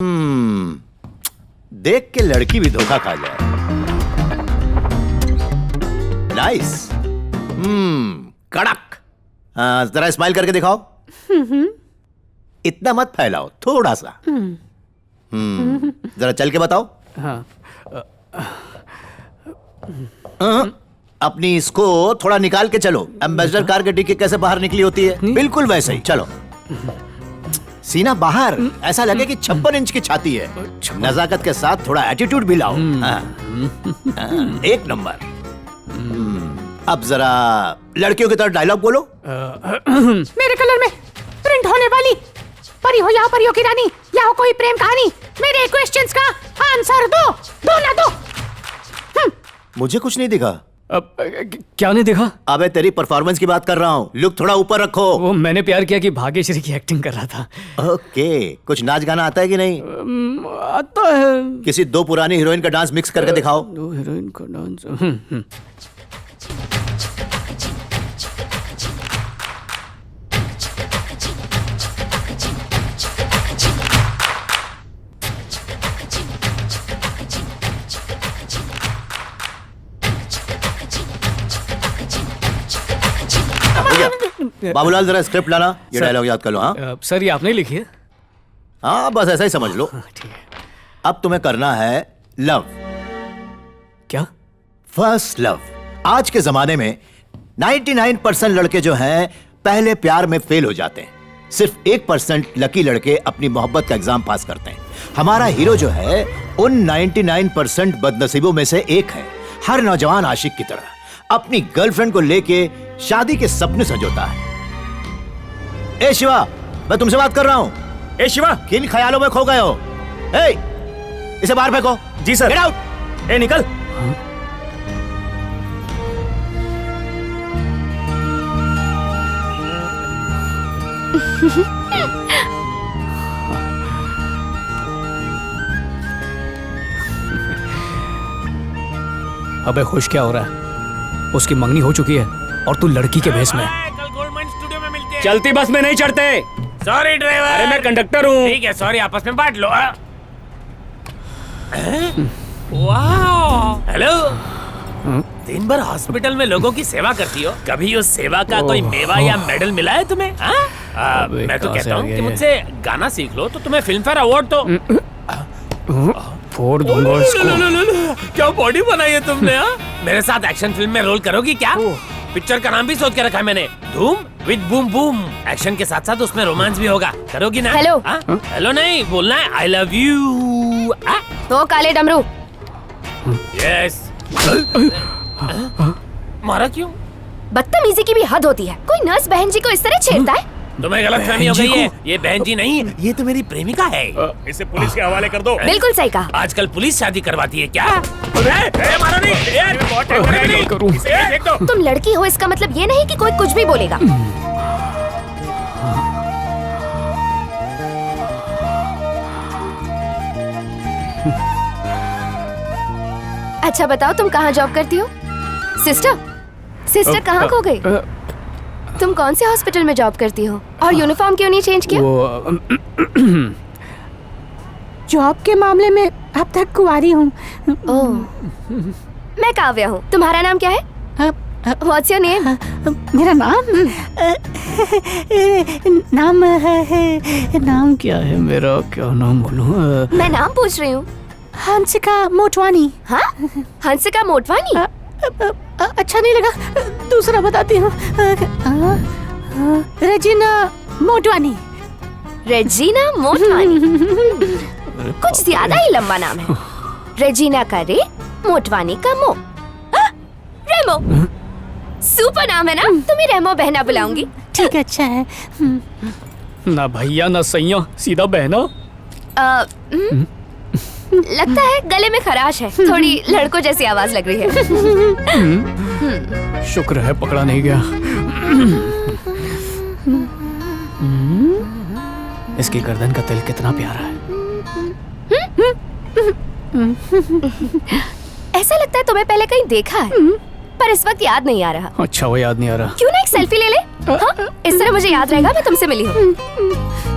देख के लड़की भी धोखा खा जाए। नाइस। कड़क। जरा स्माइल करके दिखाओ। इतना मत फैलाओ, थोड़ा सा। जरा चल के बताओ। अपनी इसको थोड़ा निकाल के चलो। एम्बेसडर कार की डिक्की कैसे बाहर निकली होती है, बिल्कुल वैसे ही चलो। सीना बाहर, ऐसा लगे कि 56 इंच की छाती है। नजाकत के साथ थोड़ा एटीट्यूड भी लाओ। एक नंबर। अब जरा लड़कियों की तरह डायलॉग बोलो। मेरे कलर में प्रिंट होने वाली परी हो या परियों की रानी, या हो कोई प्रेम कहानी, मेरे क्वेश्चंस का आंसर दो। दो ना दो। मुझे कुछ नहीं दिखा। क्या नहीं दिखा? अबे तेरी परफॉर्मेंस की बात कर रहा हूँ। लुक थोड़ा ऊपर रखो। वो मैंने प्यार किया कि भाग्यश्री की एक्टिंग कर रहा था। ओके, कुछ नाच गाना आता है कि नहीं? आता है। किसी दो पुरानी हीरोइन का डांस मिक्स करके दिखाओ। दो हीरोइन का डांस। बाबूलाल जरा स्क्रिप्ट लाना, ये डायलॉग याद कर लो। हाँ सर, ये आपने लिखी है? हाँ, बस ऐसा ही समझ लो। ठीक है। अब तुम्हें करना है लव। क्या? First love. आज के जमाने में 99% लड़के जो हैं पहले प्यार में फेल हो जाते हैं। सिर्फ 1% लकी लड़के अपनी मोहब्बत का एग्जाम पास करते हैं। हमारा हीरो जो है उन 99% बदनसीबों में से एक है। हर नौजवान आशिक की तरह अपनी गर्लफ्रेंड को लेके शादी के सपने संजोता है। ए शिवा, मैं तुमसे बात कर रहा हूं। ए शिवा, किन ख्यालों में खो गए हो? ए, इसे बाहर फेंको। जी सर। Get out. ए निकल। अबे खुश क्या हो रहा है? उसकी मंगनी हो चुकी है और तू लड़की के भेष में। कल गोल्डमैन स्टूडियो में मिलते हैं। चलती बस में नहीं चढ़ते। Sorry driver. अरे मैं कंडक्टर हूँ। ठीक है, सॉरी, आपस में बांट लो। वाह, हेलो। दिन भर हॉस्पिटल में लोगों की सेवा करती हो, कभी उस सेवा का कोई मेवा या मेडल मिला है तुम्हें? मैं तो कहता हूँ कि मुझसे गाना सीख लो तो तुम्हें फिल्म फेयर अवार्ड तो फोड़ दूंगा इसको। क्या बॉडी बनाई है तुमने? मेरे साथ एक्शन फिल्म में रोल करोगी क्या? पिक्चर का नाम भी सोच के रखा है मैंने, धूम विद बूम बूम। एक्शन के साथ साथ उसमें रोमांस भी होगा। करोगी ना? हेलो। हेलो नहीं बोलना है, आई लव यू। तो काले डमरू। यस। मारा क्यों? बदतमीजी की भी हद होती है। कोई नर्स बहन जी को इस तरह छेड़ता है? तुम्हें गलतफहमी हो गई है। ये बहन जी नहीं, ये तो मेरी प्रेमिका है। इसे पुलिस के हवाले कर दो। बिल्कुल सही कहा। आजकल पुलिस शादी करवाती है क्या? मारो नहीं। करूं? देख दो। तुम लड़की हो इसका मतलब ये नहीं कि कोई कुछ भी बोलेगा। अच्छा बताओ, तुम कहाँ जॉब करती हो? सिस्टर कहाँ खो गई? तुम कौन से हॉस्पिटल में जॉब करती हो और यूनिफॉर्म क्यों नहीं चेंज किया? जॉब के मामले में अब तक कुंवारी हूँ। ओह, मैं काव्या हूँ। तुम्हारा नाम क्या है? What's your name? मेरा नाम क्या है मेरा? क्या नाम बोलूं? मैं नाम पूछ रही हूँ। हंसिका मोटवानी। हाँ, हंसिका मोटवानी। अच्छा नहीं लगा, दूसरा बताती हूँ। रेजिना मोटवानी। रेजिना मोटवानी। कुछ ज्यादा ही लंबा नाम है। रेजिना का रे, मोटवानी का मो। रेमो। सुपर नाम है ना? तुम्हें रेमो बहना बुलाऊंगी। ठीक है, अच्छा है। ना भैया ना सैया, सीधा बहना। लगता है गले में खराश है। थोड़ी लड़कों जैसी आवाज लग रही है। शुक्र है पकड़ा नहीं गया। इसकी गर्दन का तिल कितना प्यारा है। ऐसा लगता है तुम्हें पहले कहीं देखा है, पर इस वक्त याद नहीं आ रहा। अच्छा, वो याद नहीं आ रहा। क्यों ना एक सेल्फी ले ले? हाँ? इस तरह मुझे याद रहेगा मैं तुमसे मिली हूँ।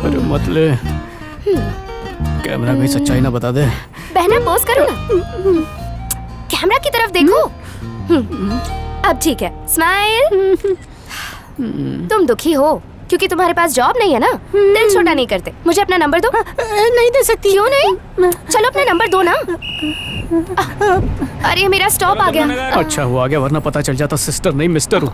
अरे मतलब कैमरा कोई सच्चाई ना बता दे। बहना पोज करो ना, कैमरा की तरफ देखो। अब ठीक है, स्माइल। तुम दुखी हो क्योंकि तुम्हारे पास जॉब नहीं है ना, दिल छोटा नहीं करते। मुझे अपना नंबर दो। नहीं दे सकती। क्यों नहीं? चलो अपना नंबर दो ना। अरे मेरा स्टॉप आ गया। अच्छा हुआ आ गया, वरना पता चल जाता सिस्टर नहीं मिस्टर हूँ।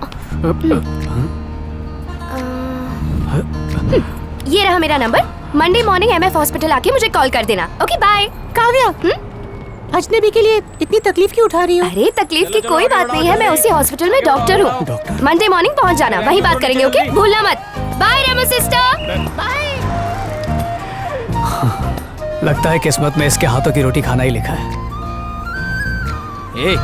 ये रहा मेरा number. Monday morning MF hospital आके मुझे कॉल कर देना। Okay bye. काव्या, अजनबी के लिए इतनी तकलीफ क्यों उठा रही हो? अरे तकलीफ की कोई बात नहीं है, मैं उसी हॉस्पिटल में डॉक्टर हूँ। मंडे मॉर्निंग पहुँच जाना, वहीं बात करेंगे। ओके भूलना मत। बाय रेमो सिस्टर, बाय। लगता है किस्मत में इसके हाथों की रोटी खाना ही लिखा है। ए,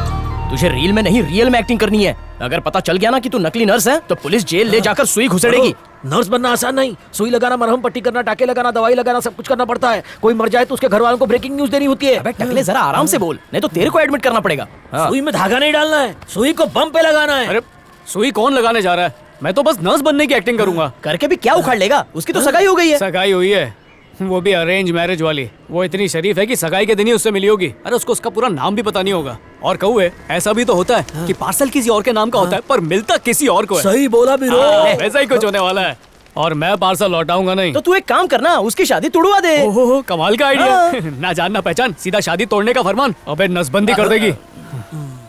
तुझे रील में नहीं रियल में एक्टिंग करनी है। अगर पता चल गया ना कि तू नकली नर्स है तो पुलिस जेल ले जाकर सुई घुसेड़ेगी। नर्स बनना आसान नहीं, सुई लगाना, मरहम पट्टी करना, टाके लगाना, दवाई लगाना, सब कुछ करना पड़ता है। कोई मर जाए तो उसके घर वालों को ब्रेकिंग न्यूज देनी होती है। अबे टकले जरा आराम से बोल, नहीं तो तेरे को एडमिट करना पड़ेगा। हाँ। सुई में धागा नहीं डालना है, सुई को बम पे लगाना है। अरे सुई कौन लगाने जा रहा है? मैं तो बस नर्स बनने की एक्टिंग करूंगा। करके भी क्या उखाड़ लेगा, उसकी तो सगाई हो गई है। सगाई हुई है, वो भी अरेंज मैरिज वाली। वो इतनी शरीफ है कि सगाई के दिन ही उससे मिली होगी। अरे उसको उसका पूरा नाम भी पता नहीं होगा। और कहुए ऐसा भी तो होता है कि पार्सल किसी और के नाम का होता है पर मिलता किसी और को है। सही बोला बीरो। वैसा ही कुछ होने वाला है। और मैं पार्सल लौटाऊंगा नहीं। तो तू एक काम करना, उसकी शादी तुड़वा दे। ओहो कमाल का आइडिया। ना जान ना पहचान, सीधा शादी तोड़ने का फरमान। अबे नसबंदी कर देगी।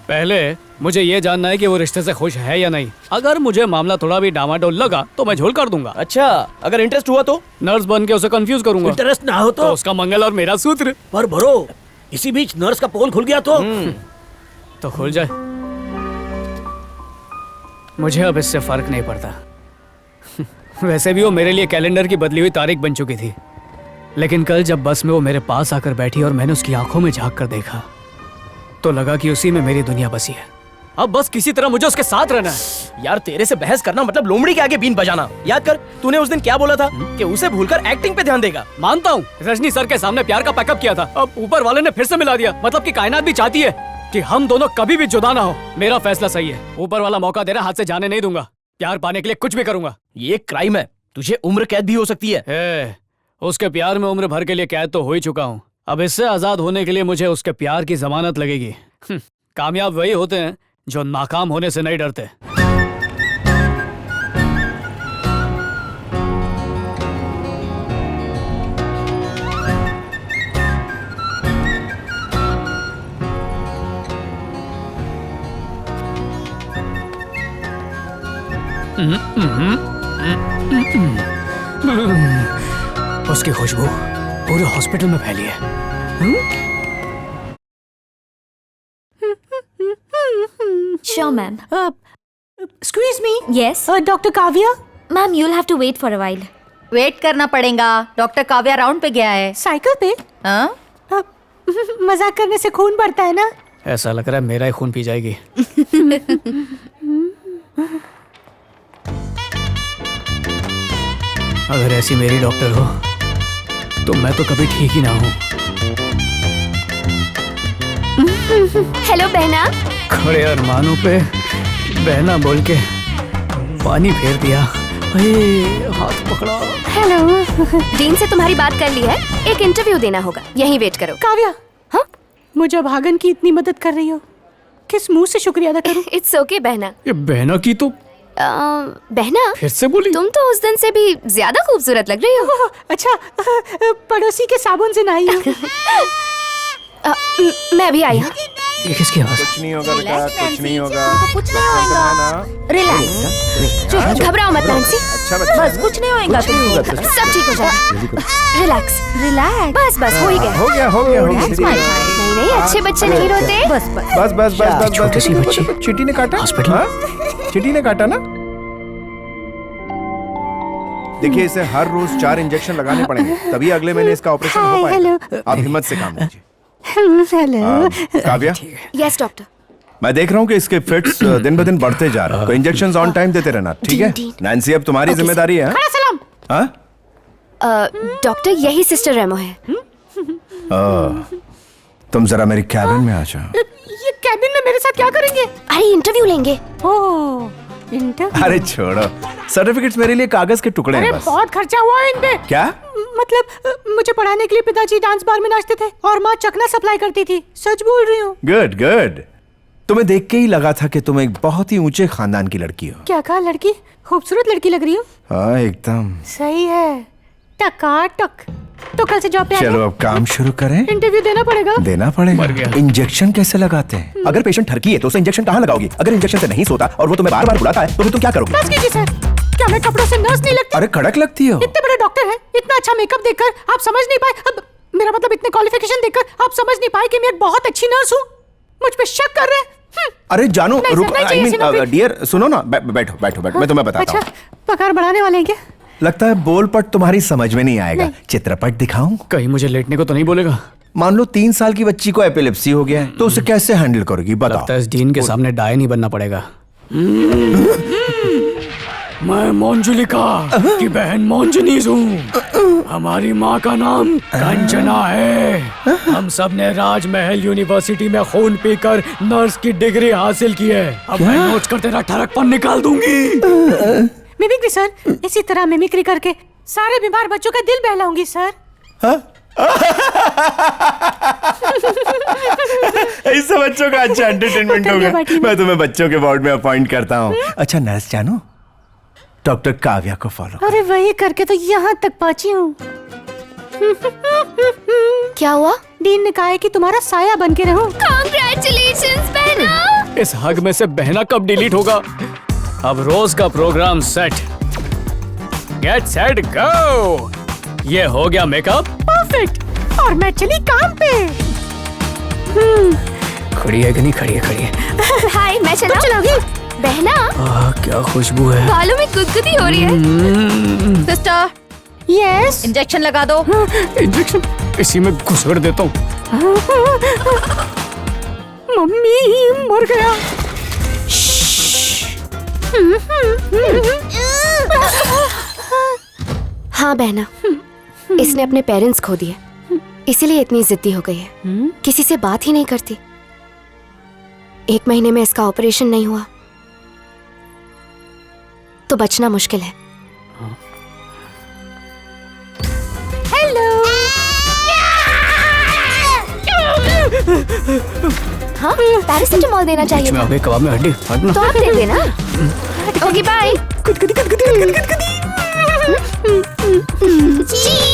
पहले मुझे ये जानना है कि वो रिश्ते से खुश है या नहीं। अगर मुझे मामला थोड़ा भी डामाडोल लगा तो मैं झोल कर दूंगा। अच्छा, अगर इंटरेस्ट हुआ तो नर्स बन के उसे कंफ्यूज करूंगा। इंटरेस्ट ना हो तो तो उसका मंगल और मेरा सूत्र। पर भरो, इसी बीच नर्स का पोल खुल गया तो खुल जाए। मुझे अब इससे फर्क नहीं पड़ता। वैसे भी वो मेरे लिए कैलेंडर की बदली हुई तारीख बन चुकी थी। लेकिन कल जब बस में वो मेरे पास आकर बैठी और मैंने उसकी आंखों में झांक कर देखा तो लगा कि उसी में मेरी दुनिया बसी है। अब बस किसी तरह मुझे उसके साथ रहना है। यार तेरे से बहस करना मतलब लोमड़ी के आगे बीन बजाना। याद कर, तूने उस दिन क्या बोला था कि उसे भूलकर एक्टिंग पे ध्यान देगा। मानता हूँ रजनी सर के सामने प्यार का पैकअप किया था। अब ऊपर वाले ने फिर से मिला दिया। मतलब कि कायनात भी चाहती है कि हम दोनों कभी भी जुदा ना हो। मेरा फैसला सही है। ऊपर वाला मौका दे रहा, हाथ से जाने नहीं दूंगा। प्यार पाने के लिए कुछ भी करूंगा। ये एक क्राइम है, तुझे उम्र कैद भी हो सकती है। उसके प्यार में उम्र भर के लिए कैद तो हो ही चुका हूँ। अब इससे आजाद होने के लिए मुझे उसके प्यार की जमानत लगेगी। कामयाब वही होते हैं जो नाकाम होने से नहीं डरते। उसकी खुशबू पूरे हॉस्पिटल में फैली है। Sure, ma'am. Excuse me. Yes. Doctor Kavya, Ma'am, you'll have to wait for a while. Wait करना पड़ेगा। डॉक्टर काव्या राउंड पे गया है। साइकिल पे? हाँ? मजाक करने से खून बढ़ता है ना? ऐसा लग रहा है मेरा ही खून पी जाएगी। अगर ऐसी मेरी डॉक्टर हो तो मैं तो कभी ठीक ही ना हूँ। हेलो बहना। खड़े अरमानों पे बहना बोल के पानी फेर दिया। हाथ पकड़ा। हेलो। डीन से तुम्हारी बात कर ली है, एक इंटरव्यू देना होगा, यहीं वेट करो। काव्या, हाँ? मुझे भागन की इतनी मदद कर रही हो, किस मुंह से शुक्रिया अदा करूं? इट्स ओके बहना। ये बहना की तो बहना फिर से बोली। तुम तो उस दिन से भी ज्यादा खूबसूरत लग रही हो। अच्छा, पड़ोसी के साबुन से नहाई हो? मैं भी आई हूँ। ये किसकी आवाज? कुछ नहीं होगा बेटा, कुछ नहीं होगा। कुछ नहीं होगा। रिलैक्स, घबराओ मत नैन्सी। अच्छा बच्चा बस कुछ नहीं होगा तुमको। सब ठीक हो जाएगा। Relax relax. बस बस हो ही गया। हो गया नहीं नहीं, अच्छे बच्चे नहीं रोते। बस बस। बस बस बस बस छोटी सी बच्ची। चींटी ने काटा। हॉस्पिटल। हाँ? चींटी ने काटा ना। देखिए, इसे हर रोज 4 इंजेक्शन लगाने पड़ेंगे, तभी अगले महीने इसका ऑपरेशन हो पाएगा। आप हिम्मत से काम लीजिए। हेलो। Kavya, yes doctor. मैं देख रहा हूँ कि इसके फिट्स दिन ब दिन बढ़ते जा रहे हैं, तो इंजेक्शंस ऑन टाइम देते रहना, ठीक है? नैन्सी, अब तुम्हारी जिम्मेदारी है। सलाम। हाँ? डॉक्टर यही सिस्टर रेमो है। तुम जरा मेरी कैबिन में आ जाओ। ये कैबिन में मेरे साथ क्या करेंगे? अरे इंटरव्यू लेंगे। ओह, इंटरव्यू। अरे छोड़ो, सर्टिफिकेट्स मेरे लिए कागज के टुकड़े अरे हैं बस। बहुत खर्चा हुआ है इन पे। क्या? मतलब मुझे पढ़ाने के लिए पिताजी डांस बार में नाचते थे और माँ चकना सप्लाई करती थी। सच बोल रही हूँ। Good good. तुम्हें देख के ही लगा था कि तुम एक बहुत ही ऊंचे खानदान की लड़की हो। क्या कहा? लड़की? खूबसूरत लड़की लग रही हो। हाँ एकदम सही है, टकाटक। तो कल से जॉब पे आ चलो जाओ। अब काम शुरू करें। इंटरव्यू देना पड़ेगा। देना पड़ेगा। इंजेक्शन कैसे लगाते हैं? अगर पेशेंट ठरकी है तो उसे इंजेक्शन कहाँ लगाओगी? अगर इंजेक्शन से नहीं सोता और वो तुम्हें बार बार बुलाता है तो फिर तुम क्या करोगे? बस कीजिए सर, क्या मैं कपड़ों से नर्स नहीं लगती? अरे कड़क लगती हो। इतने बड़े डॉक्टर हैं, इतना अच्छा मेकअप देखकर आप समझ नहीं पाए? अब मेरा मतलब इतने क्वालिफिकेशन देखकर आप समझ नहीं पाए कि मैं एक बहुत अच्छी नर्स हूँ? मुझ पे शक कर रहे हैं? अरे जानू नहीं, रुक, सर, नहीं आई चाहिए मीन सिनोफिक। डियर सुनो ना, बैठो बैठो बैठो, मैं तुम्हें बताता हूँ। अच्छा, पगार बढ़ाने वाले हैं क्या? लगता है बोलपट तुम्हारी समझ में नहीं आएगा। चित्रपट दिखाऊं? कहीं मुझे लेटने को तो नहीं बोलेगा? मान लो 3 साल की बच्ची को एपिलेप्सी हो गया है तो उसे कैसे हैंडल करोगी बताओ? लगता है इस डीन के सामने डाय नहीं बनना पड़ेगा। मैं मोंजुलिका की बहन मोंजनीज हूँ। हमारी माँ का नाम कंचना है। हम सब ने राजमहल यूनिवर्सिटी में खून पीकर नर्स की डिग्री हासिल की है। अब मैं नोच कर तेरा ठरकपन निकाल दूंगी। मिमिक्री सर, इसी तरह मिमिक्री करके सारे बीमार बच्चों का दिल बहलाऊंगी सर। ऐसे बच्चों का अच्छा एंटरटेनमेंट होगा। मैं तुम्हें बच्चों के वार्ड में अपॉइंट करता हूँ। अच्छा नर्स जानो, डॉक्टर काव्या को फॉलो। अरे वही करके तो यहाँ तक पहुँची हूँ। क्या हुआ? डीन ने कहा है कि तुम्हारा साया बन के रहूं। Congratulations बहना। इस हग में से बहना कब डिलीट होगा? अब रोज का programme set. Get set go. ये हो गया मेकअप परफेक्ट। और मैं चली काम पे। खड़ी है कि नहीं? खड़ी है, खड़ी है। हाय, मैं चलाऊं? चलोगी? बहना, क्या खुशबू है। बालों में गुदगुदी हो रही है। Sister, yes. इंजेक्शन लगा दो। इंजेक्शन इसी में घुसड़ देता हूँ। मम्मी मर गया। हाँ बहना, इसने अपने पेरेंट्स खो दिए, इसीलिए इतनी जिद्दी हो गई है। किसी से बात ही नहीं करती। 1 महीने में इसका ऑपरेशन नहीं हुआ तो बचना मुश्किल है। हेलो। हाँ, पैरासिटामोल देना चाहिए मैं था। अबे कबाब में हड्डी हटना। तो आप दे देना। Okay bye. कुछ कदी। जी